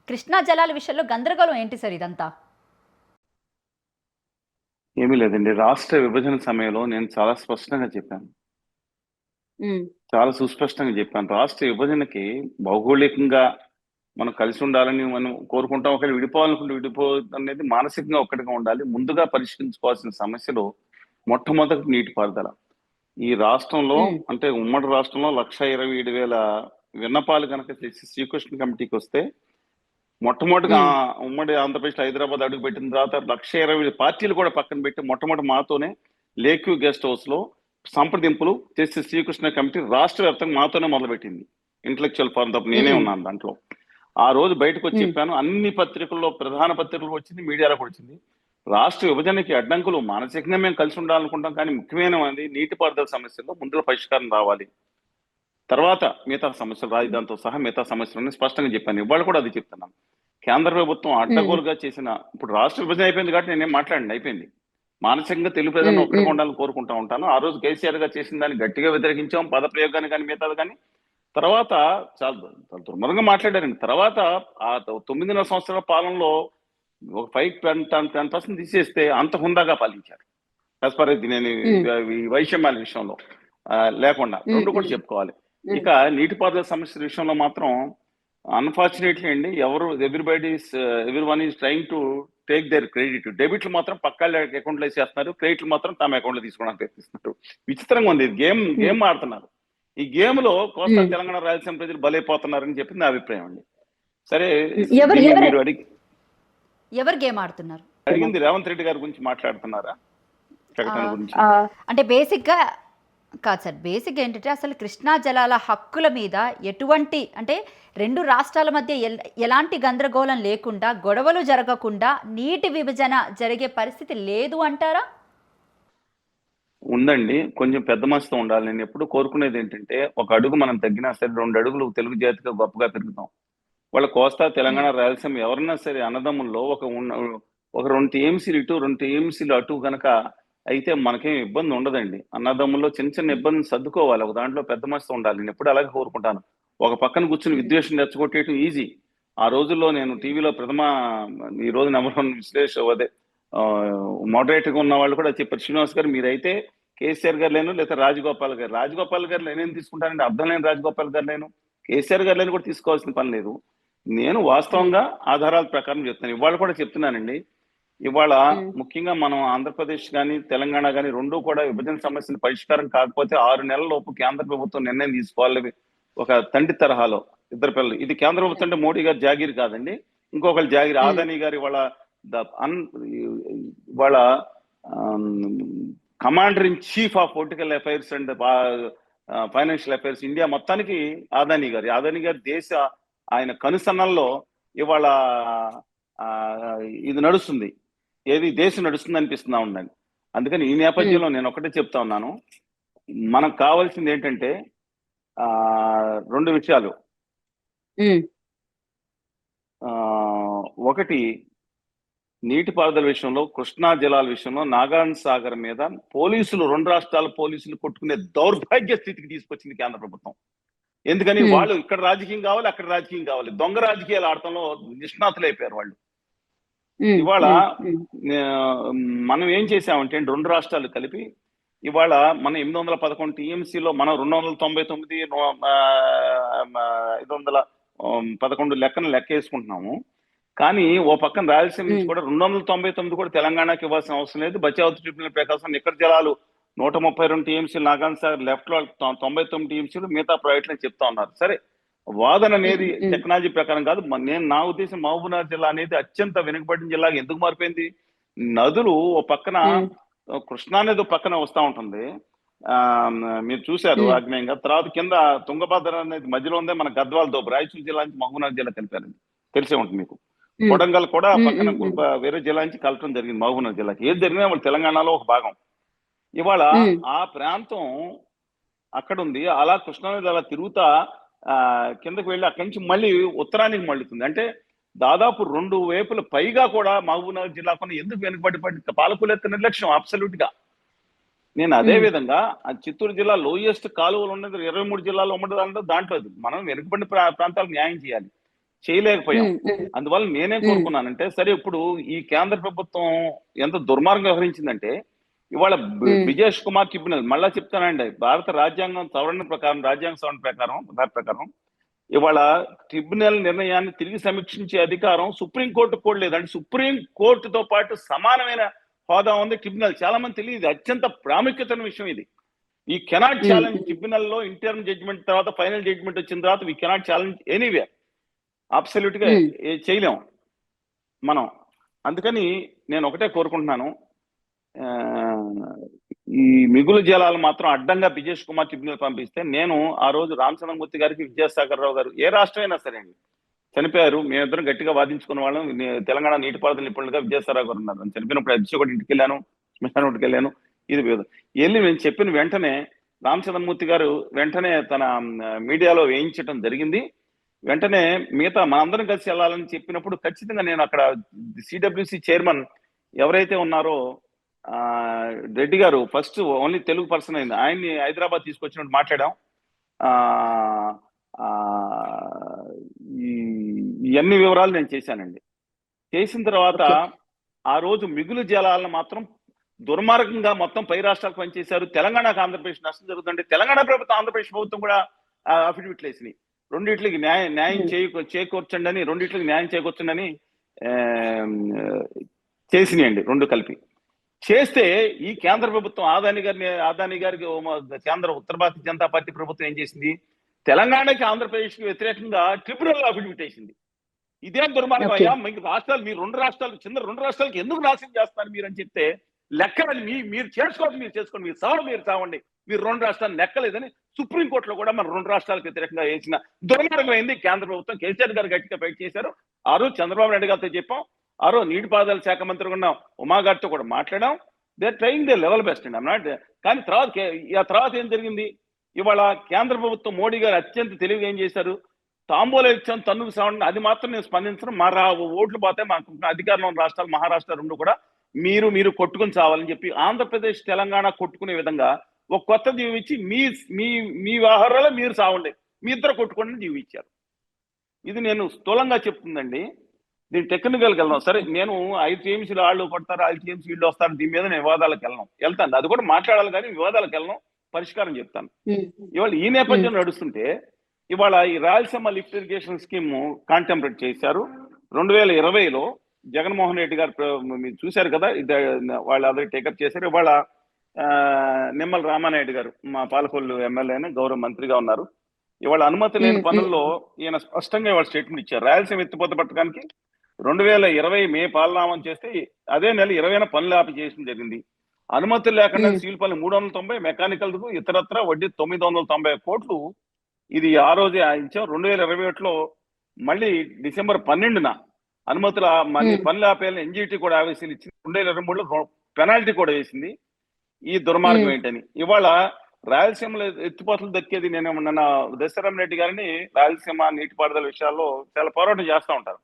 కృష్ణా జలాల విషయంలో గందరగోళం ఏంటి సార్ ఇదంతా? ఏమీ లేదండి. రాష్ట్ర విభజన సమయంలో నేను చాలా స్పష్టంగా చెప్పాను. హ్మ్. చాలా సుస్పష్టంగా చెప్పాను. రాష్ట్ర విభజనకి భౌగోళికంగా మనం కలిసి ఉండాలని మనం కోరుకుంటాం. ఒకవేళ విడిపోవాలనుకుంటే అనేది మానసికంగా ఒక్కటిగా ఉండాలి. ముందుగా పరిష్కరించుకోవాల్సిన సమస్యలు మొట్టమొదటి నీటిపారుదల. ఈ రాష్ట్రంలో హ్మ్. అంటే ఉమ్మడి రాష్ట్రంలో 1,27,000 విన్నపాలు కనుక చేసి శ్రీకృష్ణ కమిటీకి వస్తే మొట్టమొదటిగా హ్మ్. ఉమ్మడి ఆంధ్రప్రదేశ్ హైదరాబాద్ అడుగు పెట్టిన తర్వాత 1,20,000 పార్టీలు కూడా పక్కన పెట్టి మొట్టమొదటి మాతోనే లేక్యూ గెస్ట్ హౌస్ లో సంప్రదింపులు చేసి శ్రీకృష్ణ కమిటీ రాష్ట్ర వ్యాప్తంగా మాతోనే మొదలుపెట్టింది. ఇంటలెక్చువల్ ఫోరం తప్ప నేనే హ్మ్. ఉన్నాను దాంట్లో. ఆ రోజు బయటకు వచ్చి హ్మ్. చెప్పాను. అన్ని పత్రికల్లో ప్రధాన పత్రికల్లో వచ్చింది, మీడియాలో కూడా వచ్చింది. రాష్ట్ర విభజనకి అడ్డంకులు మానసికంగా మేము కలిసి ఉండాలనుకుంటాం, కానీ ముఖ్యమైనది నీటిపారుదల సమస్యల్లో ముందుగా పరిష్కారం రావాలి. తర్వాత మిగతా సమస్యలు రాజధానితో సహా మిగతా సమస్యలని స్పష్టంగా చెప్పాను. ఇవాళ కూడా అది చెప్తున్నాను. కేంద్ర ప్రభుత్వం హ్మ్. అడ్డగోలుగా చేసిన ఇప్పుడు రాష్ట్ర విభజన అయిపోయింది కాబట్టి నేనేం మాట్లాడండి, అయిపోయింది. మానసికంగా తెలుగు ప్రజలను హ్మ్. ఒక్కడిగా హ్మ్. ఉండాలని కోరుకుంటా ఉంటాను. ఆ రోజు కేసీఆర్ గారు చేసిన దాన్ని గట్టిగా వ్యతిరేకించాం, పద ప్రయోగాన్ని కానీ మిగతాది కానీ. తర్వాత చాలా చాలా దుర్మార్గంగా మాట్లాడారండి. తర్వాత ఆ 9.5 సంవత్సరాల పాలనలో ఒక 5-10% తీసేస్తే అంత హుందాగా పాలించారు. యాజ్ పర్ ఇది నేను హ్మ్. ఈ వైషమ్యాల విషయంలో లేకుండా హ్మ్. రెండు కూడా హ్మ్. చెప్పుకోవాలి. హ్మ్. ఇక నీటిపారుదల సమస్య విషయంలో మాత్రం అన్ఫార్చునేట్లీ అండి, every one is trying to take their credit. డెబిట్లు మాత్రం పక్క అకౌంట్లో వేసేస్తున్నారు, క్రెడిట్లు మాత్రం తమ అకౌంట్లో తీసుకోవడానికి ప్రయత్నిస్తున్నారు. విచిత్రంగా ఉంది. గేమ్ హ్మ్. గేమ్ ఆడుతున్నారు. ఈ గేమ్ లో కోస్తా హ్మ్. తెలంగాణ రాయలసీమ ప్రజలు బలైపోతున్నారని చెప్పి నా అభిప్రాయం అండి. సరే, హ్మ్. ఎవరు దీన్ని ఎవరు మీరు ఎవరు గేమ్ ఆడుతున్నారు? అడిగింది రేవంత్ రెడ్డి గారి గురించి మాట్లాడుతున్నారా, ప్రకటన ఆహ్, గురించి? అంటే బేసిక్‌గా కాదు సార్. బేసిక్‌గా ఏంటంటే అసలు కృష్ణా జలాల హక్కుల మీద ఎటువంటి అంటే 2 రాష్ట్రాల మధ్య ఎలాంటి గందరగోళం లేకుండా, గొడవలు జరగకుండా నీటి విభజన జరిగే పరిస్థితి లేదు అంటారా? ఉందండి. కొంచెం పెద్ద మనసుతో ఉండాలి. నేను ఎప్పుడు కోరుకునేది ఏంటంటే, ఒక అడుగు మనం తగ్గినా సరే 2 అడుగులు తెలుగు జాతిగా గొప్పగా పెరుగుతాం. వాళ్ళ కోస్తా, హ్మ్. తెలంగాణ, రాయలసీమ ఎవరన్నా సరే అన్నదమ్ముల్లో ఒక 2 టీఎంసీలు ఇటు, 2 టీఎంసీలు అటు గనక అయితే మనకేం ఇబ్బంది ఉండదండి. అన్నదమ్ముల్లో చిన్న చిన్న హ్మ్. ఇబ్బందులు సర్దుకోవాలి. ఒక దాంట్లో పెద్ద మనసుతో ఉండాలి. నేను ఎప్పుడు అలాగే కోరుకుంటాను. ఒక పక్కన కూర్చొని హ్మ్. విద్వేషం రెచ్చగొట్టేయటం ఈజీ. ఆ రోజుల్లో నేను హ్మ్. టీవీలో ఈ రోజు నెంబర్ 1 అదే మోడరేటర్‌గా ఉన్న వాళ్ళు కూడా చెప్పారు. శ్రీనివాస్ గారు మీరైతే కేసీఆర్ గారు లేను, లేదా రాజగోపాల్ గారు. రాజగోపాల్ గారు నేనేం తీసుకుంటానండి, అర్థం లేని రాజగోపాల్ గారు లేను. కేసీఆర్ గారు లేని కూడా తీసుకోవాల్సిన పని లేదు. నేను హ్మ్. వాస్తవంగా ఆధారాల ప్రకారం చెప్తాను. ఇవాళ కూడా చెప్తున్నానండి. ఇవాళ హ్మ్. ముఖ్యంగా మనం ఆంధ్రప్రదేశ్ కానీ తెలంగాణ కానీ రెండు కూడా విభజన సమస్యలు పరిష్కారం కాకపోతే 6 నెలల లోపు కేంద్ర ప్రభుత్వం నిర్ణయం తీసుకోవాలి. ఒక తండ్రి తరహాలో ఇద్దరు పిల్లలు. ఇది కేంద్ర హ్మ్. ప్రభుత్వం అంటే మోడీ గారి జాగీర్ కాదండి. ఇంకొకరు జాగీర్. హ్మ్. ఆదాని గారు ఇవాళ ద అన్ ఇవాళ commander in chief of political affairs and financial affairs India మొత్తానికి ఆదాని గారి ఆయన కనుసన్నల్లో ఇవాళ ఆ, ఇది నడుస్తుంది. ఏది దేశం నడుస్తుంది అనిపిస్తున్నా ఉందండి. అందుకని ఈ హ్మ్. నేపథ్యంలో నేను ఒకటే చెప్తా ఉన్నాను. మనకు కావాల్సింది ఏంటంటే ఆ 2 విషయాలు. హ్మ్. ఆ ఒకటి, నీటిపారుదల విషయంలో, కృష్ణా జలాల విషయంలో నాగార్జున సాగర్ మీద పోలీసులు 2 రాష్ట్రాల పోలీసులు కొట్టుకునే దౌర్భాగ్య స్థితికి తీసుకొచ్చింది కేంద్ర ప్రభుత్వం. ఎందుకని హ్మ్. వాళ్ళు ఇక్కడ రాజకీయం కావాలి, అక్కడ రాజకీయం కావాలి. దొంగ రాజకీయాలు ఆడటంలో నిష్ణాతులు అయిపోయారు వాళ్ళు. హ్మ్. ఇవాళ హ్మ్. హ్మ్. మనం ఏం చేసామంటే 2 రాష్ట్రాలు కలిపి ఇవాళ మనం 811 టీఎంసీలో మనం 299 511 లెక్కను లెక్కేసుకుంటున్నాము. కానీ ఓ పక్కన రాయలసీమ నుంచి హ్మ్. కూడా 299 కూడా తెలంగాణకి ఇవ్వాల్సిన అవసరం లేదు. బచావత్ ట్రిబ్యునల్ ప్రకాశం నికర జలాలు 132 టీఎంసీలు, నాగార్జున సాగర్ లెఫ్ట్ లో 99 టీఎంసీలు, మిగతా ప్రైవేట్లు అని చెప్తా ఉన్నారు. సరే, వాదన హ్మ్. అనేది హ్మ్. టెక్నాలజీ ప్రకారం కాదు. నా ఉద్దేశం మహబూబ్నగర్ జిల్లా అనేది అత్యంత వెనుకబడిన జిల్లాగా ఎందుకు మారిపోయింది? నదులు ఓ పక్కన హ్మ్. కృష్ణా నది ఓ పక్కన వస్తా ఉంటుంది. ఆ మీరు చూశారు హ్మ్. ఆగ్నేయంగా. తర్వాత కింద తుంగభద్ర అనేది మధ్యలో ఉందే మన గద్వాల దోపు, రాయచూరు జిల్లా నుంచి మహబూబ్నగర్ జిల్లా కలిపారు. తెలిసే ఉంటుంది మీకు. హ్మ్. కొడంగల్ కూడా హ్మ్. పక్కన హ్మ్. హ్మ్. వేరే జిల్లా నుంచి కలపడం జరిగింది మహబూబ్నగర్ జిల్లాకి. ఏది జరిగినా వాళ్ళు తెలంగాణలో ఒక భాగం. ఇవాళ హ్మ్. ఆ ప్రాంతం అక్కడ ఉంది. అలా కృష్ణానది అలా తిరుగుతా ఆ కిందకి వెళ్ళి అక్కడి నుంచి మళ్ళీ ఉత్తరానికి మళ్ళుతుంది. అంటే దాదాపు 2 వైపుల పైగా కూడా మహబూబ్నగర్ జిల్లాకు ఎందుకు వెనుకబడి పాలకుల యొక్క నిర్లక్ష్యం అబ్సల్యూట్ గా. నేను అదే హ్మ్. విధంగా ఆ చిత్తూరు జిల్లా లోయెస్ట్ కాలువలు ఉన్నది 23 జిల్లాలో ఉండదు, దాంట్లో అది మనం వెనుకబడిన ప్రాంతాలకు న్యాయం చేయాలి. చేయలేకపోయాం. అందువల్ల నేనేం కోరుకున్నానంటే, సరే ఇప్పుడు ఈ కేంద్ర ప్రభుత్వం ఎంత దుర్మార్గం వ్యవహరించిందంటే, ఇవాళ విజేష్ కుమార్ ట్రిబ్యునల్, మళ్ళా చెప్తానండి, భారత రాజ్యాంగం సవరణ ప్రకారం, రాజ్యాంగ సవరణ ప్రకారం, దాని ప్రకారం ఇవాళ ట్రిబ్యునల్ నిర్ణయాన్ని తిరిగి సమీక్షించే అధికారం సుప్రీంకోర్టు కూడా లేదు. అంటే సుప్రీం కోర్టుతో పాటు సమానమైన హోదా ఉంది ట్రిబ్యునల్. చాలా మంది తెలియదు, అత్యంత ప్రాముఖ్యత విషయం ఇది. ఈ కెనాట్ ఛాలెంజ్ ట్రిబ్యునల్ లో ఇంటర్మ్ జడ్జిమెంట్ తర్వాత ఫైనల్ జడ్జిమెంట్ వచ్చిన తర్వాత we cannot challenge anyway, absolute గా చేయలేం మనం. అందుకని నేను ఒకటే కోరుకుంటున్నాను, ఈ మిగులు జలాలు మాత్రం అడ్డంగా విజేష్ కుమార్ ట్రిబ్యునల్ పంపిస్తే, నేను ఆ రోజు రామచంద్రమూర్తి గారికి, విద్యాసాగర్ రావు గారు, ఏ రాష్ట్రమైనా సరే అండి చనిపోయారు, మేమిద్దరం గట్టిగా వాదించుకున్న వాళ్ళం. తెలంగాణ నీటిపారుదల నిపుణులుగా విద్యాసాగర్ గారు ఉన్నారు. చనిపోయినప్పుడు అధ్యక్షుడు ఇంటికి వెళ్ళాను, శ్మశానంకి వెళ్ళాను. ఇది వెళ్ళి నేను చెప్పిన వెంటనే రామచంద్రమూర్తి గారు వెంటనే తన మీడియాలో వేయించడం జరిగింది. వెంటనే మిగతా మనందరం కలిసి వెళ్ళాలని చెప్పినప్పుడు ఖచ్చితంగా నేను అక్కడ సిడబ్ల్యూసి చైర్మన్ ఎవరైతే ఉన్నారో రెడ్డి గారు, ఫస్ట్ ఓన్లీ తెలుగు పర్సన్ అయింది, ఆయన్ని హైదరాబాద్ తీసుకొచ్చినట్టు మాట్లాడాం. ఈ అన్ని వివరాలు నేను చేశానండి. చేసిన తర్వాత ఆ రోజు మిగులు జలాలను మాత్రం దుర్మార్గంగా మొత్తం పై రాష్ట్రాలకు పనిచేశారు. తెలంగాణకు ఆంధ్రప్రదేశ్ నష్టం జరుగుతుంటే తెలంగాణ ప్రభుత్వం, ఆంధ్రప్రదేశ్ ప్రభుత్వం కూడా అఫిడవిట్లు వేసినాయి. రెండిట్లకి న్యాయం చేకూర్చండి అని, రెండిట్లకి న్యాయం చేకూర్చండి అని చేసినాయండి, రెండు కలిపి. చేస్తే ఈ కేంద్ర ప్రభుత్వం ఆదాని గారికి కేంద్ర ఉత్తర భారతీయ జనతా పార్టీ ప్రభుత్వం ఏం చేసింది, తెలంగాణకి ఆంధ్రప్రదేశ్ కి వ్యతిరేకంగా ట్రిబ్యునల్ అఫిడవిట్ వేసింది. ఇదేం దుర్మార్గం అయ్యా, మీకు రాష్ట్రాలు, మీరు రెండు రాష్ట్రాలు, చిన్న రెండు రాష్ట్రాలకి ఎందుకు నాశనం చేస్తున్నారు మీరు అని చెప్తే, లెక్కలని మీరు చేసుకోండి, మీరు సవాలు, మీరు చావండి, మీరు రెండు రాష్ట్రాలు లెక్కలేదని సుప్రీంకోర్టులో కూడా మన రెండు రాష్ట్రాలకు వ్యతిరేకంగా వేసిన దుర్మార్గం అయింది కేంద్ర ప్రభుత్వం. కేసీఆర్ గారు గట్టిగా ఫైట్ చేశారు. ఆ రోజు చంద్రబాబు నాయుడు గారితో చెప్పాం, ఆ రోజు నీటిపారుదల శాఖ మంత్రిగా ఉన్న ఉమా గారితో కూడా మాట్లాడాం. They trying they level best అండి, అన్నాడు. కానీ తర్వాత ఏం జరిగింది, ఇవాళ కేంద్ర ప్రభుత్వం మోడీ గారు అత్యంత తెలివిగా ఏం చేశారు, తాంబూల ఇచ్చాను తన్నుకు సావండి, అది మాత్రం నేను స్పందించను, మా ఓట్లు పోతే మాకు అధికారంలో ఉన్న రాష్ట్రాలు, మహారాష్ట్ర రెండు కూడా మీరు కొట్టుకుని చావాలని చెప్పి ఆంధ్రప్రదేశ్ తెలంగాణ కొట్టుకునే విధంగా ఒక కొత్త దీవి ఇచ్చి మీ వ్యవహారాలు మీరు సావండి, మీ ఇద్దరు కొట్టుకోండి దీవి ఇచ్చారు. ఇది నేను స్థూలంగా చెప్తుందండి. దీని టెక్నికల్కి వెళ్దాం. సరే, నేను 5 టీఎంసీలు వాళ్ళు కొడతారు, 5 టీఎంసీ వీళ్ళు వస్తారు, దీని మీద నేను వివాదాలకు వెళ్తాను, అది కూడా మాట్లాడాలి, కానీ వివాదాలకు వెళ్ళను, పరిష్కారం చెప్తాను. ఇవాళ ఈ నేపథ్యం నడుస్తుంటే, ఇవాళ ఈ Rayalaseema lift irrigation scheme contemplate చేశారు 2020లో. జగన్మోహన్ రెడ్డి గారు మీరు చూశారు కదా, వాళ్ళు అదే టేకప్ చేశారు. ఇవాళ నిమ్మల రామానాయుడు గారు, మా పాలకొల్లు ఎమ్మెల్యేని, గౌరవ మంత్రిగా ఉన్నారు. ఇవాళ అనుమతి లేని పనుల్లో ఈయన స్పష్టంగా ఇవాళ స్టేట్మెంట్ ఇచ్చారు. రాయలసీమ ఎత్తిపోత పథకానికి 2020 మే పాలనామం చేస్తే అదే నెల 20న పనులు ఆపి చేయడం జరిగింది. అనుమతులు లేకుండా సివిల్ పనులు 390, మెకానికల్ ఇతరత్ర వడ్డీ 990 కోట్లు. ఇది ఆ రోజే ఇచ్చాం. 2021లో మళ్ళీ డిసెంబర్ 12న అనుమతులు మళ్ళీ పనులు ఆపేయాలని ఎన్జిటి కూడా ఆవేశాలు ఇచ్చింది. 2023లో పెనాల్టీ కూడా వేసింది. ఈ దుర్మార్గం ఏంటని ఇవాళ రాయలసీమలో ఎత్తిపోతలు దక్కేది, నేను దశరామ్ రెడ్డి గారిని రాయలసీమ నీటిపారుదల విషయాల్లో చాలా పోరాటం చేస్తూ ఉంటారు.